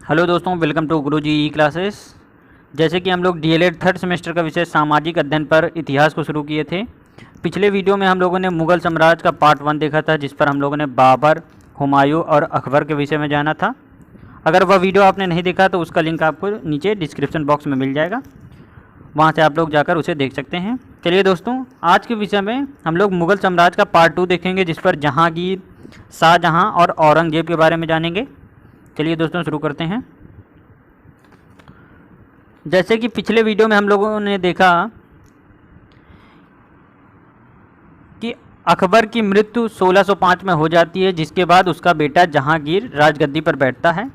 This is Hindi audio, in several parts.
हेलो दोस्तों, welcome to Guruji e classes. जैसे कि हम लोग डीएलएड थर्ड सेमेस्टर का विषय सामाजिक अध्ययन पर इतिहास को शुरू किए थे। पिछले वीडियो में हम लोगों ने मुग़ल साम्राज्य का पार्ट 1 देखा था, जिस पर हम लोगों ने बाबर, हुमायूं और अकबर के विषय में जाना था। अगर वह वीडियो आपने नहीं देखा तो उसका लिंक आपको नीचे डिस्क्रिप्शन बॉक्स में मिल जाएगा, वहाँ से आप लोग जाकर उसे देख सकते हैं। चलिए दोस्तों, आज के विषय में हम लोग मुग़ल साम्राज्य का पार्ट 2 देखेंगे, जिस पर जहांगीर, शाहजहां और औरंगजेब के बारे में जानेंगे। चलिए दोस्तों, शुरू करते हैं। जैसे कि पिछले वीडियो में हम लोगों ने देखा कि अकबर की मृत्यु 1605 में हो जाती है, जिसके बाद उसका बेटा जहांगीर राजगद्दी पर बैठता है,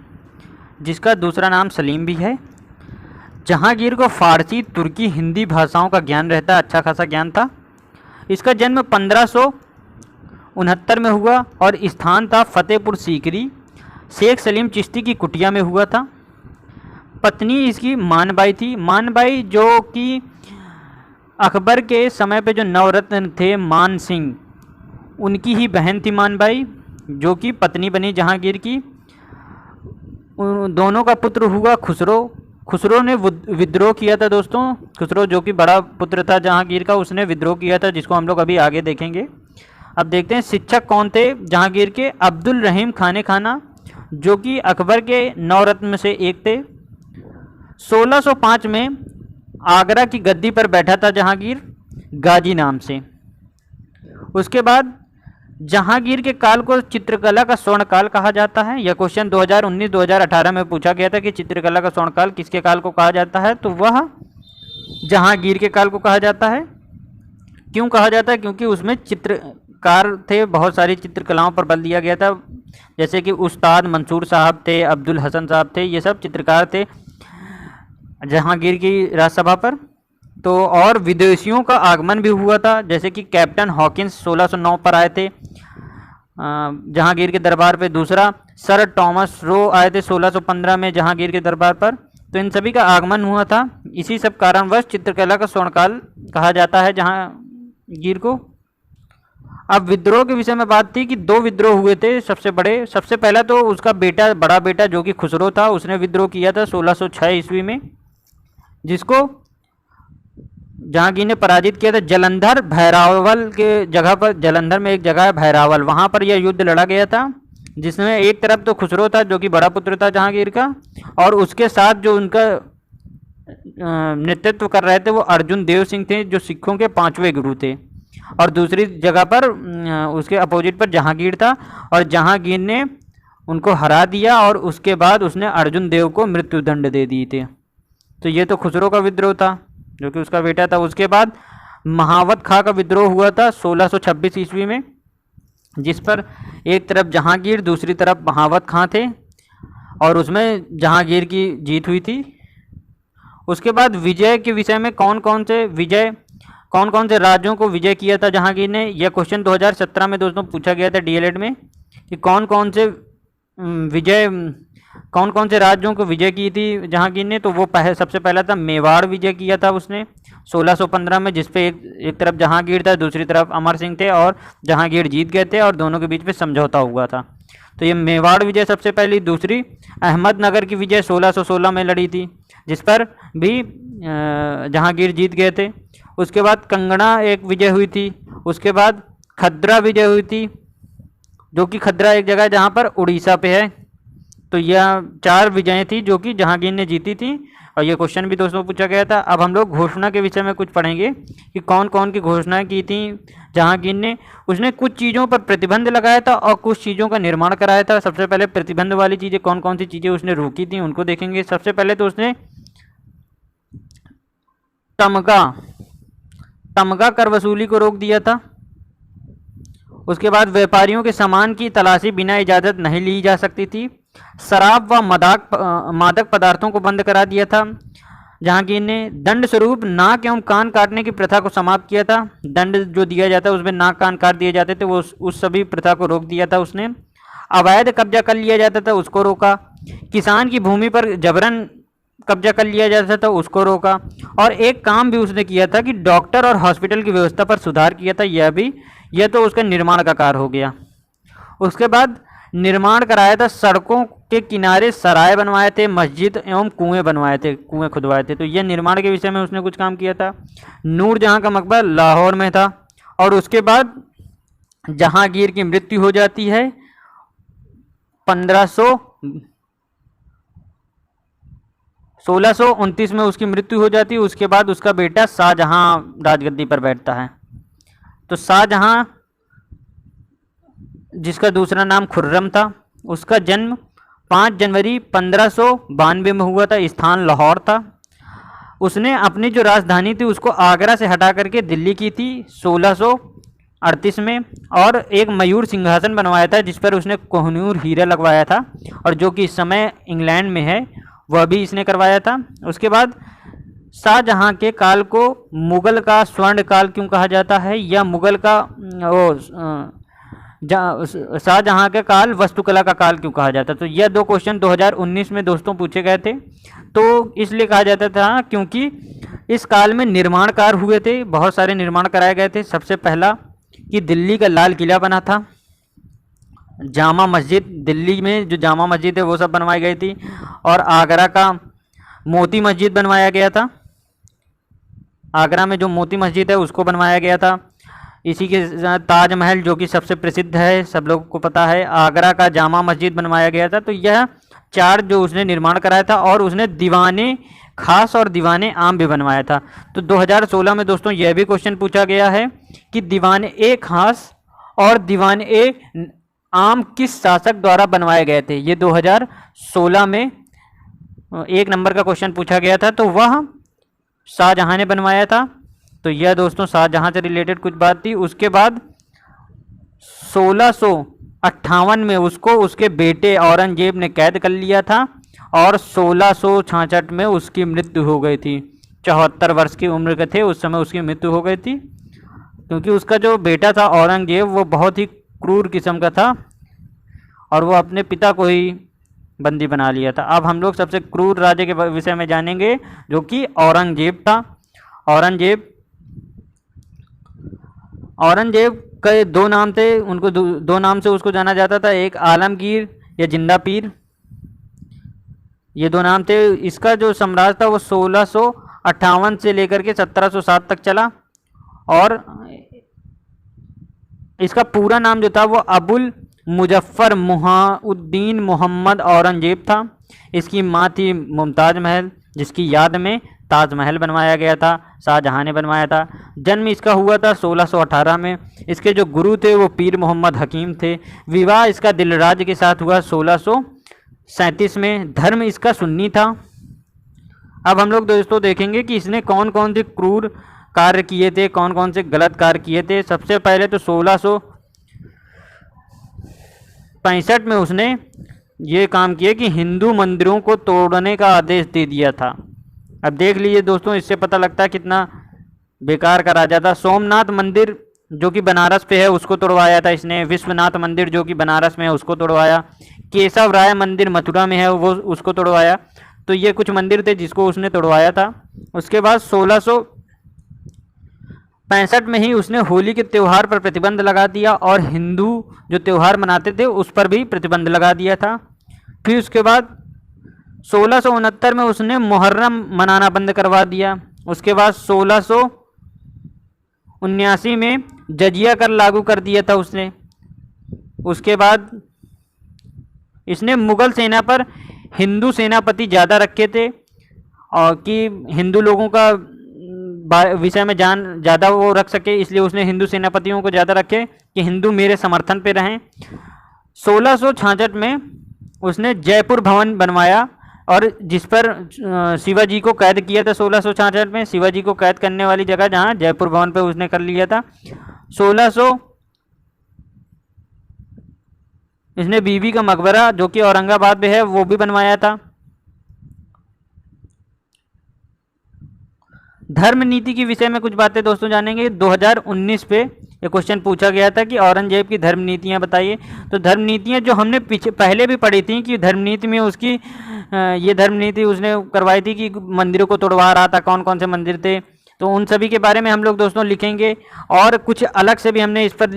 जिसका दूसरा नाम सलीम भी है। जहांगीर को फ़ारसी, तुर्की, हिंदी भाषाओं का ज्ञान रहता है, अच्छा खासा ज्ञान था। इसका जन्म 1569 में हुआ और स्थान था फतेहपुर सीकरी, शेख सलीम चिश्ती की कुटिया में हुआ था। पत्नी इसकी मानबाई थी। मानबाई जो कि अकबर के समय पे जो नवरत्न थे मान सिंह, उनकी ही बहन थी मानबाई, जो कि पत्नी बनी जहांगीर की। दोनों का पुत्र हुआ खुसरो। खुसरो ने विद्रोह किया था दोस्तों। खुसरो जो कि बड़ा पुत्र था जहांगीर का, उसने विद्रोह किया था, जिसको हम लोग अभी आगे देखेंगे। अब देखते हैं शिक्षक कौन थे जहांगीर के। अब्दुल रहीम खाने खाना, जो कि अकबर के नवरत्न में से एक थे। 1605 में आगरा की गद्दी पर बैठा था जहांगीर, गाजी नाम से। उसके बाद जहांगीर के काल को चित्रकला का स्वर्णकाल कहा जाता है। यह क्वेश्चन 2019-2018 में पूछा गया था कि चित्रकला का स्वर्णकाल किसके काल को कहा जाता है, तो वह जहांगीर के काल को कहा जाता है। क्यों कहा जाता है? क्योंकि उसमें चित्रकार थे, बहुत सारी चित्रकलाओं पर बल दिया गया था। जैसे कि उस्ताद मंसूर साहब थे, अब्दुल हसन साहब थे, ये सब चित्रकार थे जहांगीर की राजसभा पर। तो और विदेशियों का आगमन भी हुआ था, जैसे कि कैप्टन हॉकिंस 1609 पर आए थे जहांगीर के दरबार पे। दूसरा सर टॉमस रो आए थे 1615 में जहांगीर के दरबार पर। तो इन सभी का आगमन हुआ था। इसी सब कारणवश चित्रकला का स्वर्णकाल कहा जाता है जहांगीर को। अब विद्रोह के विषय में बात थी कि 2 विद्रोह हुए थे सबसे बड़े। सबसे पहला तो उसका बेटा, बड़ा बेटा जो कि खुसरो था, उसने विद्रोह किया था 1606 ईस्वी में, जिसको जहांगीर ने पराजित किया था। जलंधर भैरावल के जगह पर, जलंधर में एक जगह है भैरावल, वहाँ पर यह युद्ध लड़ा गया था, जिसमें एक तरफ तो खुसरो था जो कि बड़ा पुत्र था जहांगीर का, और उसके साथ जो उनका नेतृत्व कर रहे थे वो अर्जुन देव सिंह थे, जो सिखों के 5वें गुरु थे। और दूसरी जगह पर उसके अपोजिट पर जहांगीर था, और जहांगीर ने उनको हरा दिया और उसके बाद उसने अर्जुन देव को मृत्युदंड दे दिए थे। तो ये तो खुसरो का विद्रोह था, जो कि उसका बेटा था। उसके बाद महावत खां का विद्रोह हुआ था 1626 ईस्वी में, जिस पर एक तरफ जहांगीर, दूसरी तरफ महावत खां थे, और उसमें जहांगीर की जीत हुई थी। उसके बाद विजय के विषय में कौन कौन से राज्यों को विजय किया था जहांगीर ने, यह क्वेश्चन 2017 में दोस्तों पूछा गया था डीएलएड में, कि कौन कौन से राज्यों को विजय की थी जहांगीर ने। तो वो सबसे पहला था मेवाड़ विजय किया था उसने 1615 में, जिसपे एक तरफ जहांगीर था, दूसरी तरफ अमर सिंह थे, और जहांगीर जीत गए थे और दोनों के बीच में समझौता हुआ था। तो ये मेवाड़ विजय सबसे पहली। दूसरी अहमदनगर की विजय 1616 में लड़ी थी, जिस पर भी जहांगीर जीत गए थे। उसके बाद कंगना एक विजय हुई थी। उसके बाद खद्रा विजय हुई थी, जो कि खद्रा एक जगह है जहाँ पर उड़ीसा पे है। तो यह 4 विजयें थी जो कि जहांगीर ने जीती थी, और ये क्वेश्चन भी दोस्तों पूछा गया था। अब हम लोग घोषणा के विषय में कुछ पढ़ेंगे कि कौन कौन की घोषणाएं की थी जहांगीर ने। उसने कुछ चीज़ों पर प्रतिबंध लगाया था और कुछ चीज़ों का निर्माण कराया था। सबसे पहले प्रतिबंध वाली चीज़ें, कौन कौन सी चीज़ें उसने रोकी थी, उनको देखेंगे। सबसे पहले तो उसने तमगा कर वसूली को रोक दिया था। उसके बाद व्यापारियों के सामान की तलाशी बिना इजाज़त नहीं ली जा सकती थी। शराब व मादक पदार्थों को बंद करा दिया था जहांगीर ने। दंड स्वरूप नाक एवं कान काटने की प्रथा को समाप्त किया था। दंड जो दिया जाता है उसमें नाक कान काट दिए जाते थे, वो उस सभी प्रथा को रोक दिया था उसने। अवैध कब्जा कर लिया जाता था, उसको रोका। किसान की भूमि पर जबरन कब्जा कर लिया जाता था, उसको रोका। और एक काम भी उसने किया था कि डॉक्टर और हॉस्पिटल की व्यवस्था पर सुधार किया था। यह तो उसका निर्माण का कार्य हो गया। उसके बाद निर्माण कराया था, सड़कों के किनारे सराय बनवाए थे, मस्जिद एवं कुएं बनवाए थे, कुएं खुदवाए थे। तो यह निर्माण के विषय में उसने कुछ काम किया था। नूरजहां का मकबरा लाहौर में था। और उसके बाद जहांगीर की मृत्यु हो जाती है 1629 में उसकी मृत्यु हो जाती है। उसके बाद उसका बेटा शाहजहां राजगद्दी पर बैठता है। तो शाहजहां, जिसका दूसरा नाम खुर्रम था, उसका जन्म 5 जनवरी 1592 में हुआ था। स्थान लाहौर था। उसने अपनी जो राजधानी थी उसको आगरा से हटा करके दिल्ली की थी 1638 में। और एक मयूर सिंहासन बनवाया था जिस पर उसने कोहिनूर हीरा लगवाया था, और जो कि इस समय इंग्लैंड में है, वह भी इसने करवाया था। उसके बाद शाहजहां के काल को मुगल का स्वर्ण काल क्यों कहा जाता है, या मुगल का शाहजहां का काल वास्तुकला का काल क्यों कहा जाता है। तो यह 2 क्वेश्चन 2019 में दोस्तों पूछे गए थे। तो इसलिए कहा जाता था क्योंकि इस काल में निर्माण कार्य हुए थे, बहुत सारे निर्माण कराए गए थे। सबसे पहला कि दिल्ली का लाल किला बना था, जामा मस्जिद, दिल्ली में जो जामा मस्जिद है वो सब बनवाई गई थी, और आगरा का मोती मस्जिद बनवाया गया था। आगरा में जो मोती मस्जिद है उसको बनवाया गया था। इसी के साथ ताजमहल जो कि सबसे प्रसिद्ध है, सब लोगों को पता है, आगरा का जामा मस्जिद बनवाया गया था। तो यह 4 जो उसने निर्माण कराया था। और उसने दीवाने खास और दीवाने आम भी बनवाया था। तो 2016 में दोस्तों यह भी क्वेश्चन पूछा गया है कि दीवाने ए खास और दीवाने ए आम किस शासक द्वारा बनवाए गए थे। ये 2016 में 1 नंबर का क्वेश्चन पूछा गया था, तो वह शाहजहां ने बनवाया था। तो यह दोस्तों शाहजहां से रिलेटेड कुछ बात थी। उसके बाद 1658 में उसको उसके बेटे औरंगजेब ने कैद कर लिया था, और 1666 में उसकी मृत्यु हो गई थी। 74 वर्ष की उम्र के थे उस समय उसकी मृत्यु हो गई थी, क्योंकि उसका जो बेटा था औरंगजेब वो बहुत ही क्रूर किस्म का था, और वो अपने पिता को ही बंदी बना लिया था। अब हम लोग सबसे क्रूर राजा के विषय में जानेंगे, जो कि औरंगजेब था। औरंगजेब के 2 नाम थे, उनको 2 नाम से उसको जाना जाता था, एक आलमगीर या जिंदा पीर, ये 2 नाम थे। इसका जो साम्राज्य था वो 1658 से लेकर के 1707 तक चला, और इसका पूरा नाम जो था वो अबुल मुजफ्फर मुहाउद्दीन मोहम्मद औरंगजेब था। इसकी माँ थी मुमताज महल, जिसकी याद में ताजमहल बनवाया गया था, शाहजहां ने बनवाया था। जन्म इसका हुआ था 1618 में। इसके जो गुरु थे वो पीर मोहम्मद हकीम थे। विवाह इसका दिलराज के साथ हुआ 1637 में। धर्म इसका सुन्नी था। अब हम लोग दोस्तों देखेंगे कि इसने कौन कौन से क्रूर कार्य किए थे, कौन कौन से गलत कार्य किए थे। सबसे पहले तो 1665 में उसने ये काम किया कि हिंदू मंदिरों को तोड़ने का आदेश दे दिया था। अब देख लीजिए दोस्तों, इससे पता लगता है कितना बेकार का राजा था। सोमनाथ मंदिर जो कि बनारस पे है उसको तोड़वाया था इसने। विश्वनाथ मंदिर जो कि बनारस में है उसको तोड़वाया। केशव राय मंदिर मथुरा में है वो उसको तोड़वाया। तो ये कुछ मंदिर थे जिसको उसने तोड़वाया था। उसके बाद 1665 में ही उसने होली के त्यौहार पर प्रतिबंध लगा दिया, और हिंदू जो त्यौहार मनाते थे उस पर भी प्रतिबंध लगा दिया था। फिर उसके बाद 1669 में उसने मुहर्रम मनाना बंद करवा दिया। उसके बाद 1679 में जजिया कर लागू कर दिया था उसने। उसके बाद इसने मुगल सेना पर हिंदू सेनापति ज़्यादा रखे थे, और कि हिंदू लोगों का विषय में जान ज़्यादा वो रख सके, इसलिए उसने हिंदू सेनापतियों को ज़्यादा रखे कि हिंदू मेरे समर्थन पे रहें। 1666 में उसने जयपुर भवन बनवाया, और जिस पर शिवाजी को कैद किया था 1666 में। शिवाजी को कैद करने वाली जगह जहाँ जयपुर भवन पे उसने कर लिया था। 1600 इसने बीबी का मकबरा जो कि औरंगाबाद में है वो भी बनवाया था। धर्म नीति के विषय में कुछ बातें दोस्तों जानेंगे। 2019 पे ये क्वेश्चन पूछा गया था कि औरंगजेब की धर्म नीतियाँ बताइए। तो धर्म नीतियाँ जो हमने पहले भी पढ़ी थी कि धर्म नीति में उसकी ये धर्म नीति उसने करवाई थी कि मंदिरों को तोड़वा रहा था। कौन कौन से मंदिर थे, तो उन सभी के बारे में हम लोग दोस्तों लिखेंगे, और कुछ अलग से भी हमने इस पर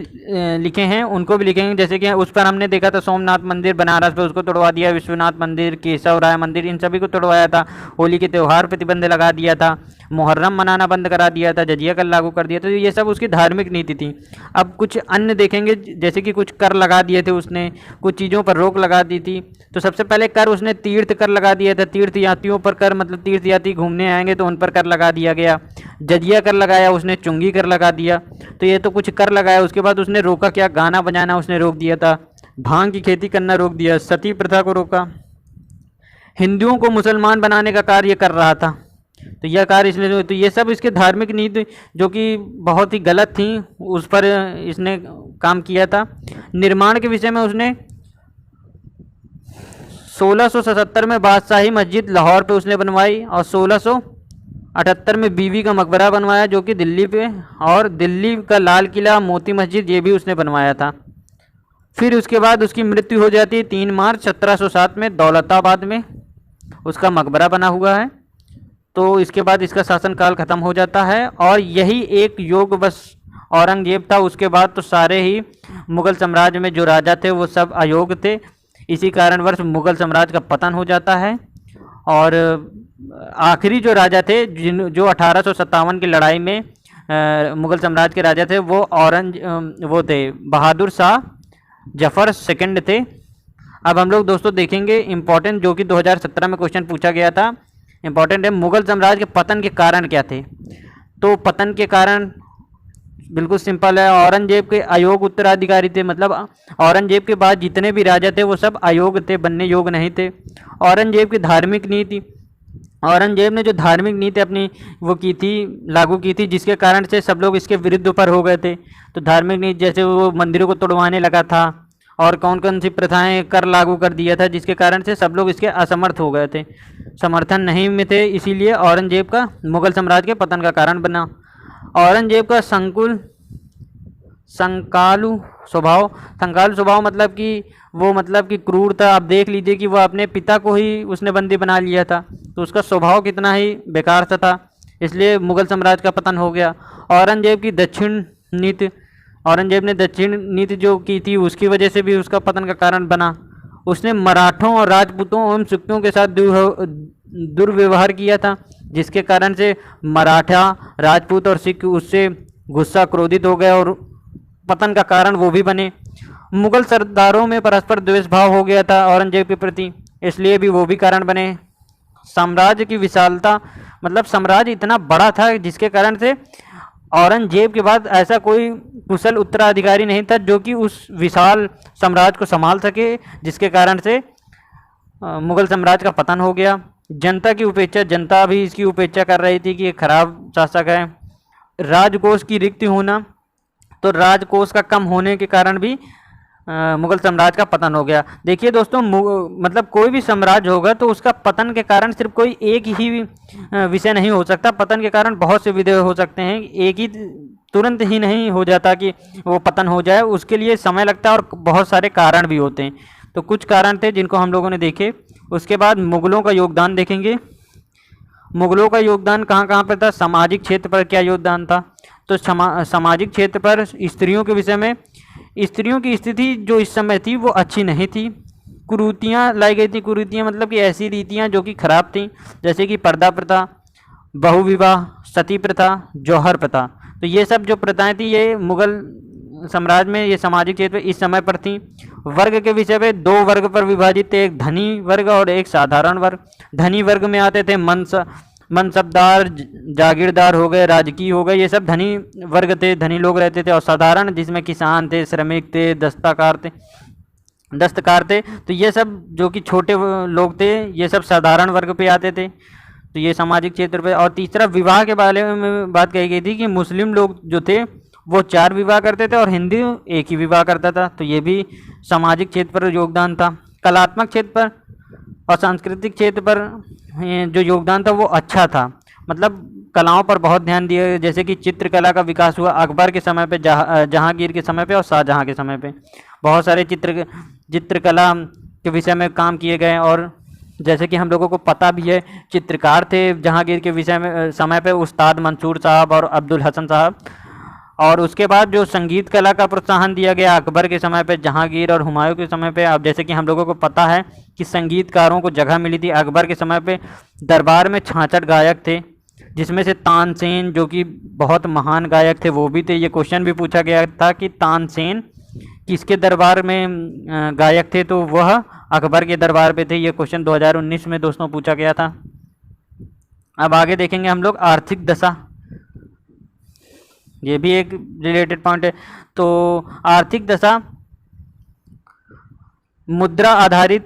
लिखे हैं उनको भी लिखेंगे। जैसे कि उस पर हमने देखा था सोमनाथ मंदिर बनारस पे, उसको तोड़वा दिया, विश्वनाथ मंदिर, केशव राय मंदिर, इन सभी को तोड़वाया था। होली के त्यौहार प्रतिबंध लगा दिया था, मुहर्रम मनाना बंद करा दिया था, जजिया कर लागू कर दिया था। तो ये सब उसकी धार्मिक नीति थी। अब कुछ अन्य देखेंगे, जैसे कि कुछ कर लगा दिए थे उसने, कुछ चीज़ों पर रोक लगा दी थी। तो सबसे पहले कर उसने तीर्थ कर लगा दिया था, तीर्थ यात्रियों पर कर, मतलब तीर्थ यात्री घूमने आएंगे तो उन पर कर लगा दिया गया। जजिया कर लगाया उसने, चुंगी कर लगा दिया। तो ये तो कुछ कर लगाया। उसके बाद उसने रोका क्या, गाना बजाना उसने रोक दिया था, भांग की खेती करना रोक दिया, सती प्रथा को रोका, हिंदुओं को मुसलमान बनाने का कार्य कर रहा था। तो यह कार्य इसलिए, तो ये सब इसके धार्मिक नीति जो कि बहुत ही गलत थी, उस पर इसने काम किया था। निर्माण के विषय में उसने 1677 में बादशाही मस्जिद लाहौर पे उसने बनवाई, और 1678 में बीवी का मकबरा बनवाया जो कि दिल्ली पे, और दिल्ली का लाल किला, मोती मस्जिद, ये भी उसने बनवाया था। फिर उसके बाद उसकी मृत्यु हो जाती है 3 मार्च 1707 में दौलताबाद में, उसका मकबरा बना हुआ है। तो इसके बाद इसका शासनकाल खत्म हो जाता है, और यही एक योग बस औरंगजेब था। उसके बाद तो सारे ही मुग़ल साम्राज्य में जो राजा थे वो सब अयोग्य थे। इसी कारणवश मुग़ल साम्राज्य का पतन हो जाता है। और आखिरी जो राजा थे जो 1857 की लड़ाई में मुग़ल साम्राज्य के राजा थे वो थे बहादुर शाह जफ़र सेकंड थे। अब हम लोग दोस्तों देखेंगे इम्पोर्टेंट, जो कि 2017 में क्वेश्चन पूछा गया था, इम्पोर्टेंट है, मुग़ल साम्राज्य के पतन के कारण क्या थे। तो पतन के कारण बिल्कुल सिंपल है, औरंगजेब के अयोग्य उत्तराधिकारी थे। मतलब औरंगजेब के बाद जितने भी राजा थे वो सब अयोग्य थे, बनने योग्य नहीं थे। औरंगजेब की धार्मिक नीति, औरंगजेब ने जो धार्मिक नीति अपनी वो की थी, लागू की थी, जिसके कारण से सब लोग इसके विरुद्ध पर हो गए थे। तो धार्मिक नीति जैसे वो मंदिरों को तोड़वाने लगा था, और कौन कौन सी प्रथाएं कर लागू कर दिया था, जिसके कारण से सब लोग इसके असमर्थ हो गए थे, समर्थन नहीं में थे। इसीलिए औरंगजेब का मुग़ल साम्राज्य के पतन का कारण बना। औरंगजेब का संकालू स्वभाव मतलब कि क्रूर था। आप देख लीजिए कि वह अपने पिता को ही उसने बंदी बना लिया था, तो उसका स्वभाव कितना ही बेकार सा था, इसलिए मुग़ल साम्राज्य का पतन हो गया। औरंगजेब ने दक्षिण नीति जो की थी उसकी वजह से भी उसका पतन का कारण बना। उसने मराठों और राजपूतों एवं सिखों के साथ दुर्व्यवहार किया था, जिसके कारण से मराठा, राजपूत और सिख उससे गुस्सा, क्रोधित हो गए, और पतन का कारण वो भी बने। मुग़ल सरदारों में परस्पर द्वेष भाव हो गया था औरंगजेब के प्रति, इसलिए भी वो भी कारण बने। साम्राज्य की विशालता, मतलब साम्राज्य इतना बड़ा था जिसके कारण से औरंगजेब के बाद ऐसा कोई कुशल उत्तराधिकारी नहीं था जो कि उस विशाल साम्राज्य को संभाल सके, जिसके कारण से मुग़ल साम्राज्य का पतन हो गया। जनता की उपेक्षा, जनता भी इसकी उपेक्षा कर रही थी कि ये खराब शासक है। राजकोष की रिक्ति होना, तो राजकोष का कम होने के कारण भी मुग़ल साम्राज्य का पतन हो गया। देखिए दोस्तों, मतलब कोई भी साम्राज्य होगा तो उसका पतन के कारण सिर्फ कोई एक ही विषय नहीं हो सकता। पतन के कारण बहुत से विषय हो सकते हैं, एक ही तुरंत ही नहीं हो जाता कि वो पतन हो जाए, उसके लिए समय लगता है और बहुत सारे कारण भी होते हैं। तो कुछ कारण थे जिनको हम लोगों ने देखे। उसके बाद मुग़लों का योगदान देखेंगे। मुग़लों का योगदान कहाँ कहाँ पर था, सामाजिक क्षेत्र पर क्या योगदान था। तो सामाजिक क्षेत्र पर स्त्रियों के विषय में, स्त्रियों की स्थिति जो इस समय थी वो अच्छी नहीं थी। कुरीतियाँ लाई गई थी। कुरीतियाँ मतलब कि ऐसी रीतियाँ जो कि खराब थीं, जैसे कि पर्दा प्रथा, बहुविवाह, सती प्रथा, जौहर प्रथा। तो ये सब जो प्रथाएं थी ये मुग़ल साम्राज्य में, ये सामाजिक क्षेत्र इस समय पर थी। वर्ग के विषय पे 2 वर्ग पर विभाजित थे, एक धनी वर्ग और एक साधारण वर्ग। धनी वर्ग में आते थे मनसबदार, जागीरदार हो गए, राजकीय हो गए, ये सब धनी वर्ग थे, धनी लोग रहते थे। और साधारण जिसमें किसान थे, श्रमिक थे, दस्तकार थे। तो ये सब जो कि छोटे लोग थे ये सब साधारण वर्ग पे आते थे। तो ये सामाजिक क्षेत्र पे। और तीसरा, विवाह के बारे में बात कही गई थी कि मुस्लिम लोग जो थे वो 4 विवाह करते थे और हिंदू एक ही विवाह करता था। तो ये भी सामाजिक क्षेत्र पर योगदान था। कलात्मक क्षेत्र पर और सांस्कृतिक क्षेत्र पर जो योगदान था वो अच्छा था। मतलब कलाओं पर बहुत ध्यान दिया, जैसे कि चित्रकला का विकास हुआ अकबर के समय पे, जहांगीर के समय पे और शाहजहां के समय पे। बहुत सारे चित्रकला के विषय में काम किए गए और जैसे कि हम लोगों को पता भी है, चित्रकार थे जहांगीर के विषय में समय पे उस्ताद मंसूर साहब और अब्दुल हसन साहब। और उसके बाद जो संगीत कला का प्रोत्साहन दिया गया अकबर के समय पे, जहांगीर और हुमायूं के समय पे। अब जैसे कि हम लोगों को पता है कि संगीतकारों को जगह मिली थी अकबर के समय पे। दरबार में 66 गायक थे, जिसमें से तानसेन जो कि बहुत महान गायक थे वो भी थे। ये क्वेश्चन भी पूछा गया था कि तानसेन किसके दरबार में गायक थे, तो वह अकबर के दरबार पे थे। ये क्वेश्चन 2019 में दोस्तों पूछा गया था। अब आगे देखेंगे हम लोग आर्थिक दशा, ये भी एक रिलेटेड पॉइंट है। तो आर्थिक दशा मुद्रा आधारित,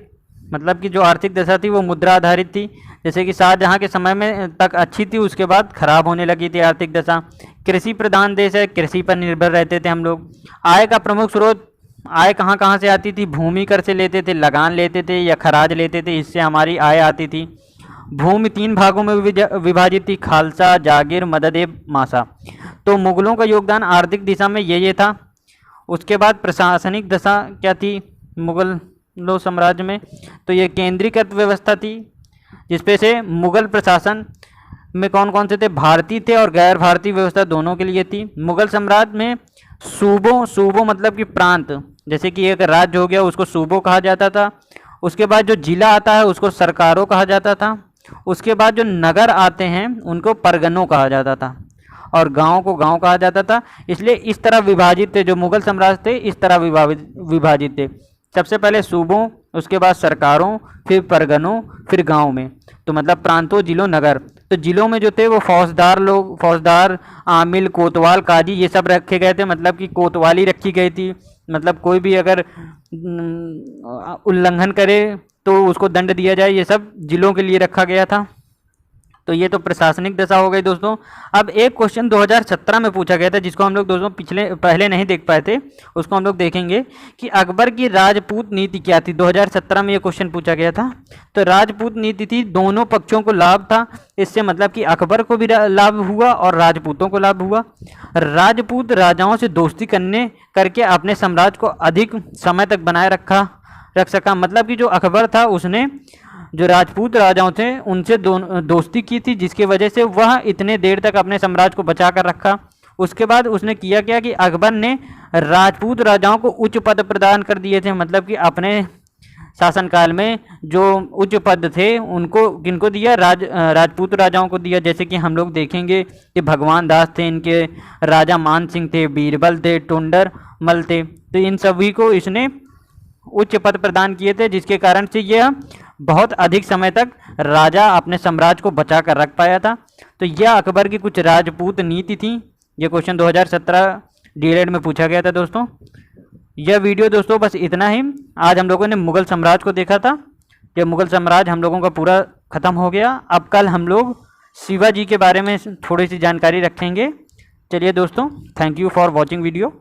मतलब कि जो आर्थिक दशा थी वो मुद्रा आधारित थी। जैसे कि शाहजहां के समय में तक अच्छी थी, उसके बाद खराब होने लगी थी आर्थिक दशा। कृषि प्रधान देश है, कृषि पर निर्भर रहते थे हम लोग। आय का प्रमुख स्रोत, आय कहाँ कहाँ से आती थी? भूमि कर से लेते थे, लगान लेते थे या खराज लेते थे, इससे हमारी आय आती थी। भूमि 3 भागों में विभाजित थी, खालसा, जागीर, मदद मासा। तो मुगलों का योगदान आर्थिक दिशा में ये था। उसके बाद प्रशासनिक दशा क्या थी मुगलों साम्राज्य में? तो ये केंद्रीकृत व्यवस्था थी, जिसपे से मुगल प्रशासन में कौन कौन से थे? भारतीय थे और गैर भारतीय व्यवस्था दोनों के लिए थी। मुगल साम्राज्य में सूबों मतलब कि प्रांत, जैसे कि एक राज्य हो गया उसको सूबों कहा जाता था। उसके बाद जो जिला आता है उसको सरकारों कहा जाता था। उसके बाद जो नगर आते हैं उनको परगनों कहा जाता था, और गांव को गांव कहा जाता था। इसलिए इस तरह विभाजित थे जो मुगल साम्राज्य थे, इस तरह विभाजित थे। सबसे पहले सूबों, उसके बाद सरकारों, फिर परगनों, फिर गांव में। तो मतलब प्रांतों, जिलों, नगर। तो जिलों में जो थे वो फौजदार, आमिल, कोतवाल, काजी, ये सब रखे गए थे। मतलब कि कोतवाली रखी गई थी, मतलब कोई भी अगर उल्लंघन करे तो उसको दंड दिया जाए, ये सब जिलों के लिए रखा गया था। तो ये तो प्रशासनिक दशा हो गई दोस्तों। अब एक क्वेश्चन 2017 में पूछा गया था, जिसको हम लोग दोस्तों पहले नहीं देख पाए थे, उसको हम लोग देखेंगे कि अकबर की राजपूत नीति क्या थी। 2017 में ये क्वेश्चन पूछा गया था। तो राजपूत नीति थी, दोनों पक्षों को लाभ था। इससे मतलब कि अकबर को भी लाभ हुआ और राजपूतों को लाभ हुआ। राजपूत राजाओं से दोस्ती करके अपने साम्राज्य को अधिक समय तक बनाए रख सका। मतलब कि जो अकबर था उसने जो राजपूत राजाओं थे उनसे दोस्ती की थी, जिसकी वजह से वह इतने देर तक अपने साम्राज्य को बचा कर रखा। उसके बाद उसने किया क्या कि अकबर ने राजपूत राजाओं को उच्च पद प्रदान कर दिए थे। मतलब कि अपने शासनकाल में जो उच्च पद थे उनको किनको दिया? राजपूत राजाओं को दिया। जैसे कि हम लोग देखेंगे कि भगवान दास थे, इनके राजा मान सिंह थे, बीरबल थे, टुंडर मल थे। तो इन सभी को इसने उच्च पद प्रदान किए थे, जिसके कारण से यह बहुत अधिक समय तक राजा अपने साम्राज्य को बचा कर रख पाया था। तो यह अकबर की कुछ राजपूत नीति थी। यह क्वेश्चन 2017 डीएलएड में पूछा गया था दोस्तों। यह वीडियो दोस्तों बस इतना ही। आज हम लोगों ने मुगल साम्राज्य को देखा था। यह मुगल साम्राज्य हम लोगों का पूरा खत्म हो गया। अब कल हम लोग शिवाजी के बारे में थोड़ी सी जानकारी रखेंगे। चलिए दोस्तों, thank you for watching video.